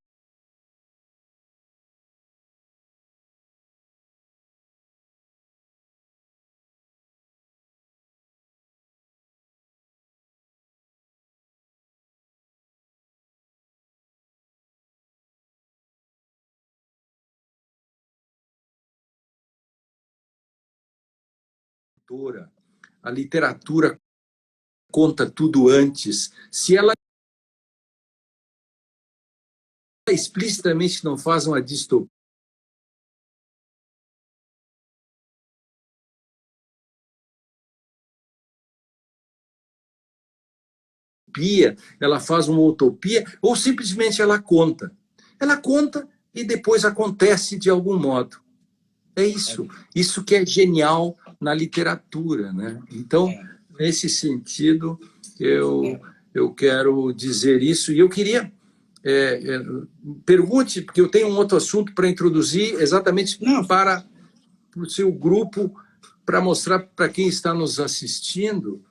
autora, a literatura conta tudo antes, se ela explicitamente não faz uma distopia, ela faz uma utopia, ou simplesmente ela conta. Ela conta e depois acontece de algum modo. É isso. Isso que é genial na literatura, né? Então, nesse sentido, eu quero dizer isso. E eu queria... pergunte, porque eu tenho um outro assunto para introduzir exatamente para o seu grupo, para mostrar para quem está nos assistindo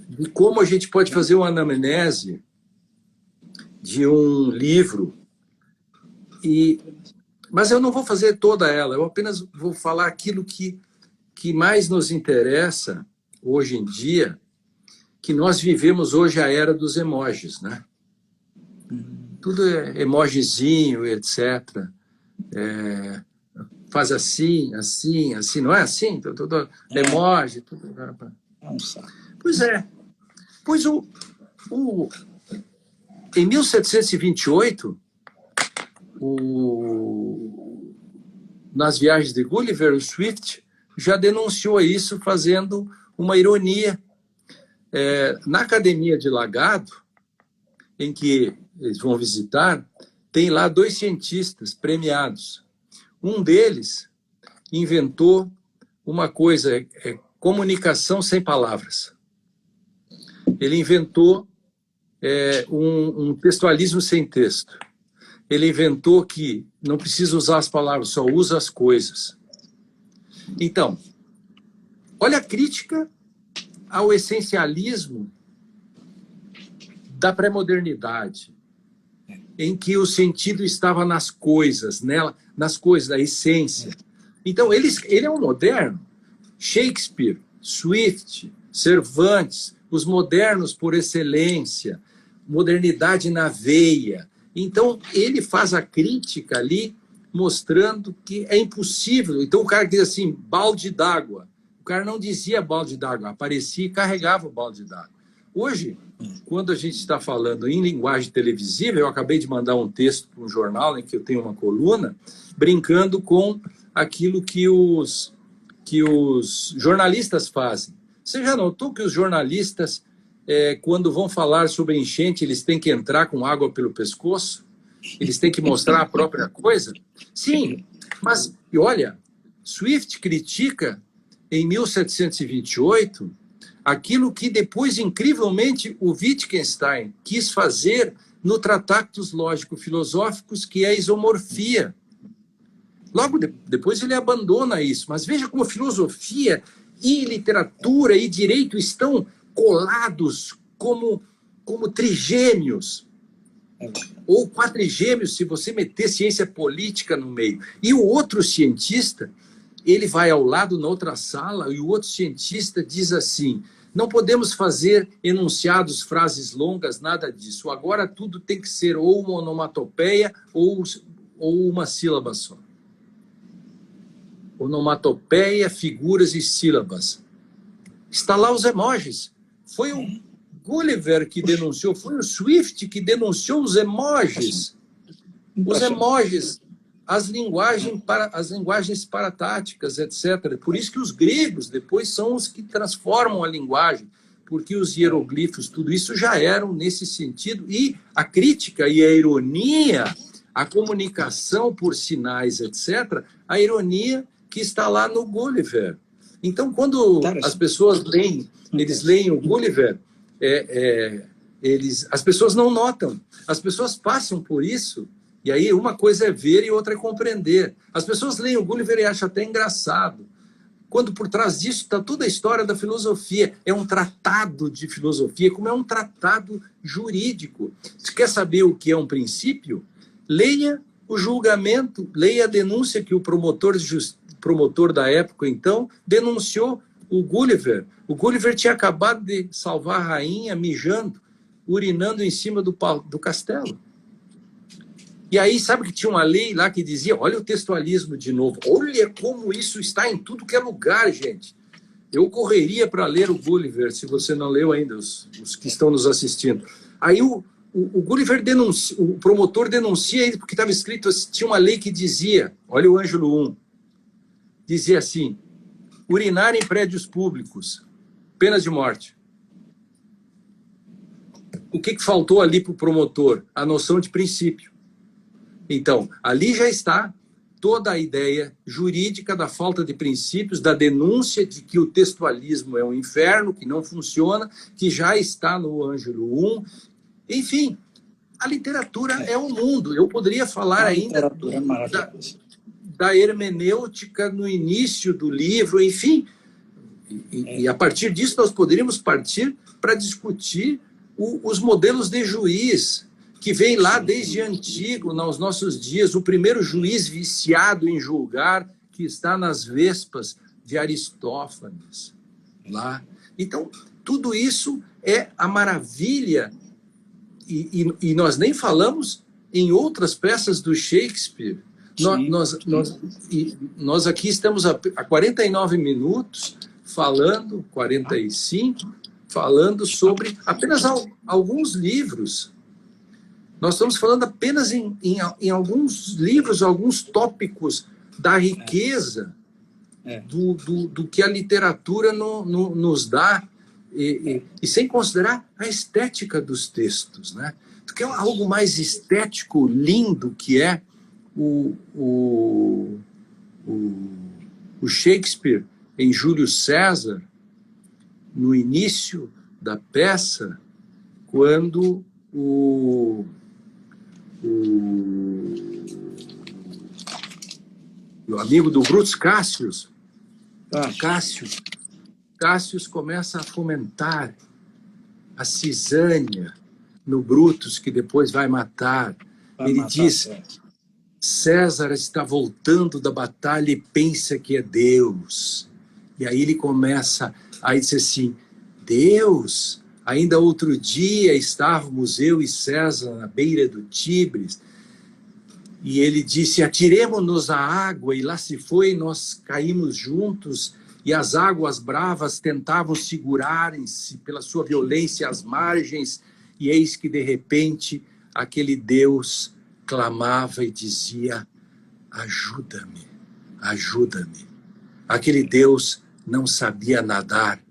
de como a gente pode fazer uma anamnese de um livro. Mas eu não vou fazer toda ela, eu apenas vou falar aquilo que mais nos interessa hoje em dia, que nós vivemos hoje a era dos emojis, né? Tudo é emojizinho, etc. Faz assim, assim, assim, não é assim? Tudo emoji, tudo. Pois é. Pois em 1728, nas viagens de Gulliver, o Swift já denunciou isso fazendo uma ironia. Na Academia de Lagado, em que eles vão visitar, tem lá 2 cientistas premiados. Um deles inventou uma coisa, comunicação sem palavras. Ele inventou um textualismo sem texto. Ele inventou que não precisa usar as palavras, só usa as coisas. Então, olha a crítica ao essencialismo da pré-modernidade, em que o sentido estava nas coisas, nas coisas, da essência. Então, ele é um moderno. Shakespeare, Swift, Cervantes, os modernos por excelência, modernidade na veia. Então, ele faz a crítica ali, mostrando que é impossível. Então, o cara diz assim, balde d'água. O cara não dizia balde d'água, aparecia e carregava o balde d'água. Hoje, quando a gente está falando em linguagem televisiva, eu acabei de mandar um texto para um jornal em que eu tenho uma coluna, brincando com aquilo que os jornalistas fazem. Você já notou que os jornalistas, quando vão falar sobre enchente, eles têm que entrar com água pelo pescoço? Eles têm que mostrar a própria coisa? Sim, mas, e olha, Swift critica, em 1728, aquilo que depois, incrivelmente, o Wittgenstein quis fazer no Tratatus Lógico-Filosóficos, que é a isomorfia. Logo depois ele abandona isso, mas veja como filosofia e literatura e direito estão colados como trigêmeos, ou quadrigêmeos, se você meter ciência política no meio. E o outro cientista, ele vai ao lado na outra sala, e o outro cientista diz assim, não podemos fazer enunciados, frases longas, nada disso. Agora tudo tem que ser ou uma onomatopeia ou uma sílaba só. Onomatopeia, figuras e sílabas. Está lá os emojis. Foi o Gulliver que denunciou, foi o Swift que denunciou os emojis. Os emojis, as linguagens paratáticas, etc. Por isso que os gregos depois são os que transformam a linguagem, porque os hieroglifos, tudo isso já eram nesse sentido. E a crítica e a ironia, a comunicação por sinais, etc., a ironia que está lá no Gulliver. Então, quando as pessoas leem, eles leem o Gulliver, as pessoas não notam, as pessoas passam por isso, e aí uma coisa é ver e outra é compreender. As pessoas leem o Gulliver e acham até engraçado, quando por trás disso está toda a história da filosofia. É um tratado de filosofia, como é um tratado jurídico. Se quer saber o que é um princípio, leia o julgamento, leia a denúncia que o promotor da época, então, denunciou o Gulliver. O Gulliver tinha acabado de salvar a rainha mijando, urinando em cima do castelo. E aí, sabe que tinha uma lei lá que dizia, olha o textualismo de novo, olha como isso está em tudo que é lugar, gente. Eu correria para ler o Gulliver, se você não leu ainda, os que estão nos assistindo. Aí o Gulliver denuncia, o promotor denuncia ele porque estava escrito, tinha uma lei que dizia, olha o Ângelo 1, dizia assim, urinar em prédios públicos, pena de morte. O que faltou ali para o promotor? A noção de princípio. Então, ali já está toda a ideia jurídica da falta de princípios, da denúncia de que o textualismo é um inferno, que não funciona, que já está no Ângelo 1. Enfim, a literatura é o mundo. Eu poderia falar ainda da hermenêutica no início do livro, enfim. E a partir disso nós poderíamos partir para discutir os modelos de juiz, que vem lá desde antigo, nos nossos dias, o primeiro juiz viciado em julgar, que está nas Vespas de Aristófanes. Lá. Então, tudo isso é a maravilha, e nós nem falamos em outras peças do Shakespeare. Nós aqui estamos há 49 minutos falando, 45, falando sobre apenas alguns livros. Nós estamos falando apenas em alguns livros, alguns tópicos da riqueza do que a literatura nos dá, e sem considerar a estética dos textos, né? Porque é algo mais estético, lindo, que é o Shakespeare em Júlio César, no início da peça, quando o amigo do Brutus, Cássius começa a fomentar a cisânia no Brutus, que depois vai matar. Ele diz, César está voltando da batalha e pensa que é Deus. E aí ele começa a dizer assim, Deus, ainda outro dia estávamos eu e César na beira do Tíbris, e ele disse, atiremo-nos à água, e lá se foi, nós caímos juntos, e as águas bravas tentavam segurarem-se pela sua violência às margens, e eis que, de repente, aquele Deus clamava e dizia, ajuda-me, ajuda-me. Aquele Deus não sabia nadar.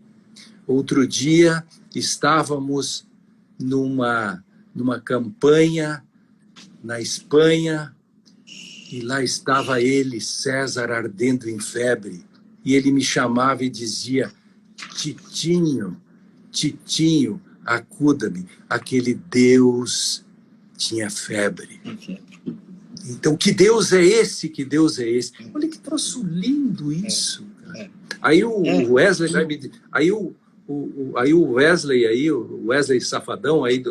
Outro dia, estávamos numa campanha na Espanha, e lá estava ele, César, ardendo em febre, e ele me chamava e dizia, Titinho, Titinho, acuda-me. Aquele Deus tinha febre. Então, que Deus é esse? Que Deus é esse? Olha que troço lindo isso, cara. Aí o Wesley vai me dizer, aí o Wesley Safadão aí que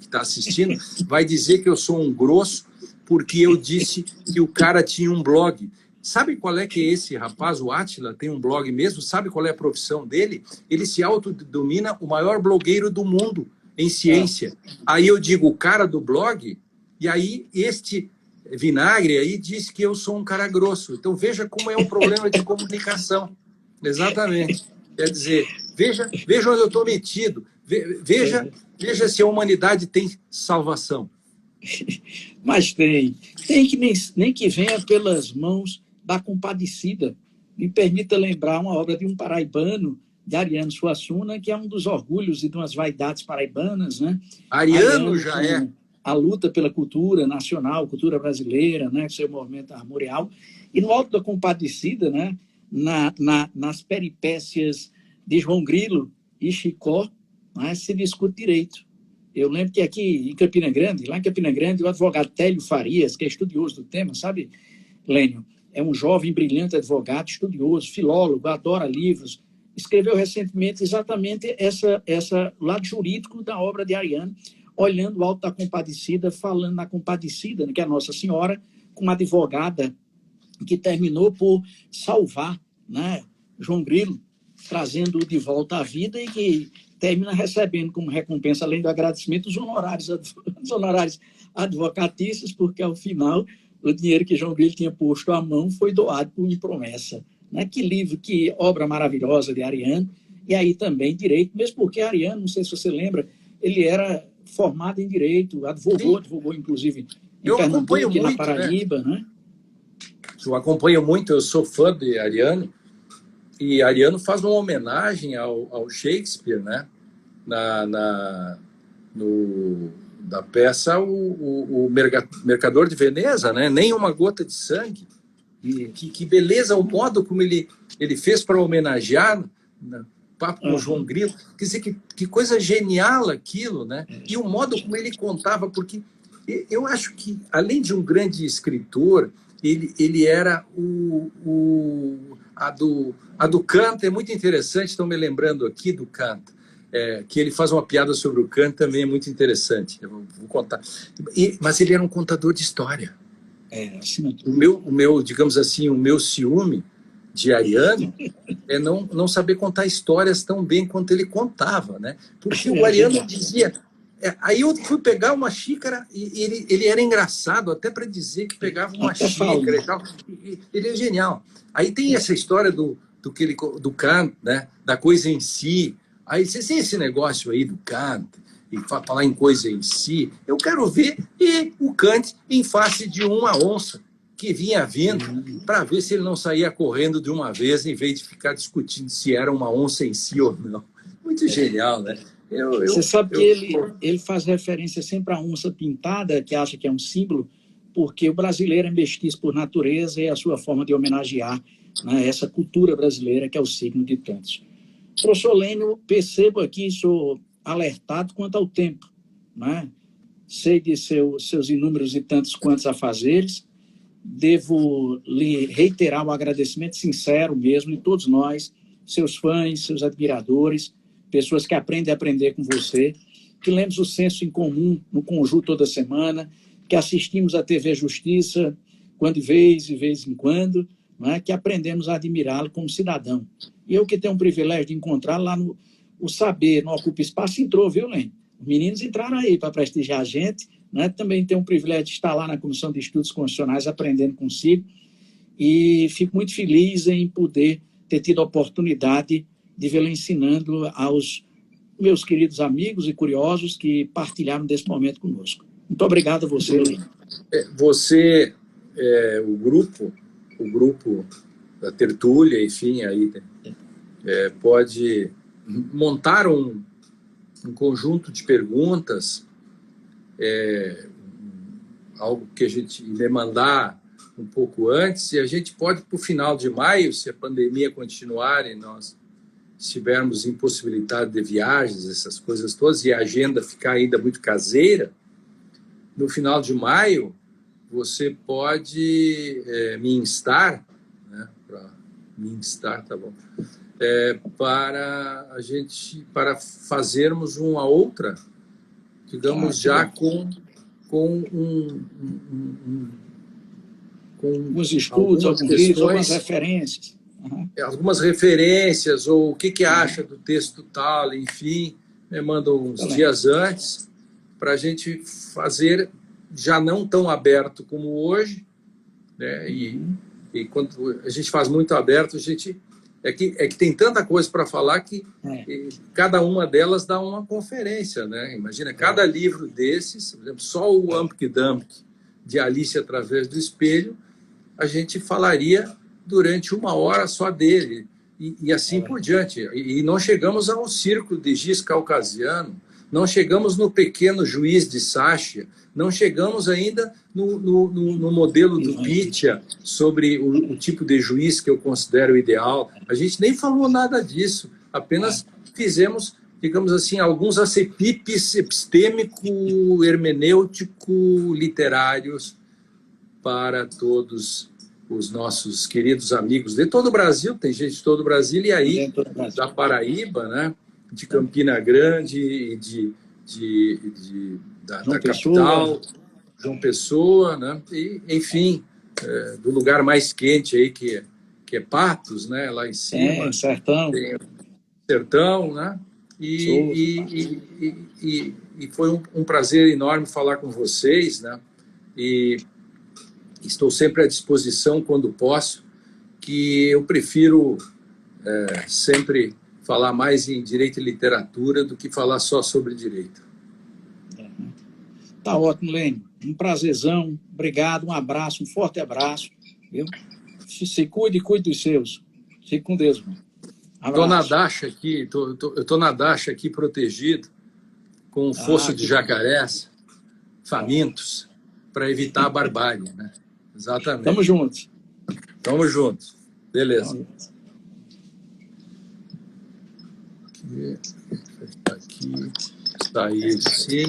está assistindo vai dizer que eu sou um grosso porque eu disse que o cara tinha um blog. Sabe qual é que é esse rapaz, o Átila, tem um blog mesmo? Sabe qual é a profissão dele? Ele se autodenomina o maior blogueiro do mundo em ciência. Aí eu digo o cara do blog, e aí este Vinagre aí diz que eu sou um cara grosso. Então veja como é um problema de comunicação. Exatamente. Quer dizer, veja onde eu estou metido. Veja se a humanidade tem salvação. Mas tem que nem que venha pelas mãos da Compadecida. Me permita lembrar uma obra de um paraibano, de Ariano Suassuna, que é um dos orgulhos e de umas vaidades paraibanas, né? Ariano já é. A luta pela cultura nacional, cultura brasileira, né? Seu movimento armorial. E no Alto da Compadecida, né? Nas peripécias de João Grilo e Chicó, né? Se discute direito. Eu lembro que aqui em Campina Grande, lá em Campina Grande, o advogado Télio Farias, que é estudioso do tema, sabe, Lênio? É um jovem, brilhante advogado, estudioso, filólogo, adora livros. Escreveu recentemente exatamente essa lado jurídico da obra de Ariano, olhando o Alto da Compadecida, falando na Compadecida, né, que é a Nossa Senhora, com uma advogada que terminou por salvar, né, João Grilo, trazendo-o de volta à vida e que termina recebendo como recompensa, além do agradecimento, os honorários advocatícios, porque ao final o dinheiro que João Grilo tinha posto à mão foi doado por promessa. Né? Que livro, que obra maravilhosa de Ariano. E aí também direito, mesmo porque Ariano, não sei se você lembra, ele era formado em direito, advogou inclusive em Eu Pernambuco acompanho e na muito, Paraíba, né? Eu acompanho muito, eu sou fã de Ariano, e Ariano faz uma homenagem ao Shakespeare, né? Da peça o Mercador de Veneza, né? Nem uma gota de sangue. E que beleza o modo como ele fez para homenagear, né? Papo com o João Grilo. Quer dizer, que coisa genial aquilo, né? E o modo como ele contava, porque eu acho que, além de um grande escritor, ele era a do Kant é muito interessante, estão me lembrando aqui do Kant, que ele faz uma piada sobre o Kant também é muito interessante. Eu vou contar. Mas ele era um contador de história. Assim, O meu, digamos assim, o meu ciúme de Ariano é não saber contar histórias tão bem quanto ele contava, né? Porque o Ariano dizia... aí eu fui pegar uma xícara e ele era engraçado, até para dizer que pegava uma xícara e tal. Ele é genial. Aí tem essa história do Kant, né? Da coisa em si. Aí você tem esse negócio aí do Kant, e falar em coisa em si, eu quero ver o Kant em face de uma onça que vinha vindo para ver se ele não saía correndo de uma vez em vez de ficar discutindo se era uma onça em si ou não. Muito genial, né? Você sabe que ele faz referência sempre à onça pintada, que acha que é um símbolo, porque o brasileiro é mestiço por natureza e é a sua forma de homenagear, né, essa cultura brasileira que é o signo de tantos. Professor Lênio, percebo aqui, sou alertado quanto ao tempo, né? Sei de seus inúmeros e tantos quantos afazeres, devo lhe reiterar um agradecimento sincero mesmo de todos nós, seus fãs, seus admiradores, pessoas que aprendem a aprender com você, que lemos o Senso em Comum no conjunto toda semana, que assistimos a TV Justiça quando de vez em quando, não é? Que aprendemos a admirá-lo como cidadão. E eu que tenho o privilégio de encontrá-lo lá no O Saber, no Ocupa Espaço, entrou, viu, Lênin? Os meninos entraram aí para prestigiar a gente, né? Também tenho o privilégio de estar lá na Comissão de Estudos Constitucionais aprendendo consigo e fico muito feliz em poder ter tido a oportunidade de vê-lo ensinando aos meus queridos amigos e curiosos que partilharam desse momento conosco. Muito obrigado a você, Lênin. Você, o grupo da tertúlia, enfim, aí pode montar um conjunto de perguntas, algo que a gente demandar um pouco antes, e a gente pode, para o final de maio, se a pandemia continuar e nós estivermos impossibilitados de viagens, essas coisas todas, e a agenda ficar ainda muito caseira, no final de maio, você pode me instar, né, tá bom, para fazermos uma outra, digamos, já com alguns estudos, alguns livros, algumas referências. Algumas referências, ou o que acha do texto tal, enfim, me manda uns dias antes, para a gente fazer, já não tão aberto como hoje, né? E quando a gente faz muito aberto, a gente é que tem tanta coisa para falar que cada uma delas dá uma conferência, né? Imagina, cada livro desses, por exemplo, só o Humpty Dumpty de Alice através do espelho, a gente falaria durante 1 hora só dele, e assim por diante. E não chegamos ao Círculo de Giz Caucasiano, não chegamos no Pequeno Juiz de Sáchia, não chegamos ainda no modelo do Pitya sobre o tipo de juiz que eu considero ideal. A gente nem falou nada disso, apenas fizemos, digamos assim, alguns acepipes epistêmico, hermenêutico, literários para todos os nossos queridos amigos de todo o Brasil, tem gente de todo o Brasil, e aí da Paraíba, né, de Campina Grande, da capital, João Pessoa, né, e, enfim, do lugar mais quente aí, que é Patos, né, lá em cima. Sertão. Tem Sertão, né, E foi um prazer enorme falar com vocês, né? E estou sempre à disposição quando posso, que eu prefiro sempre falar mais em direito e literatura do que falar só sobre direito. Tá ótimo, Lênio. Um prazerzão. Obrigado, um abraço, um forte abraço. Viu? Se cuide e cuide dos seus. Fique com Deus, mano. Estou na Dacha aqui, eu estou na Dacha aqui protegido, com um fosso de jacarés, famintos, para evitar a barbárie, né? Exatamente. Tamo juntos. Tamo juntos. Beleza. Aqui, sair sim.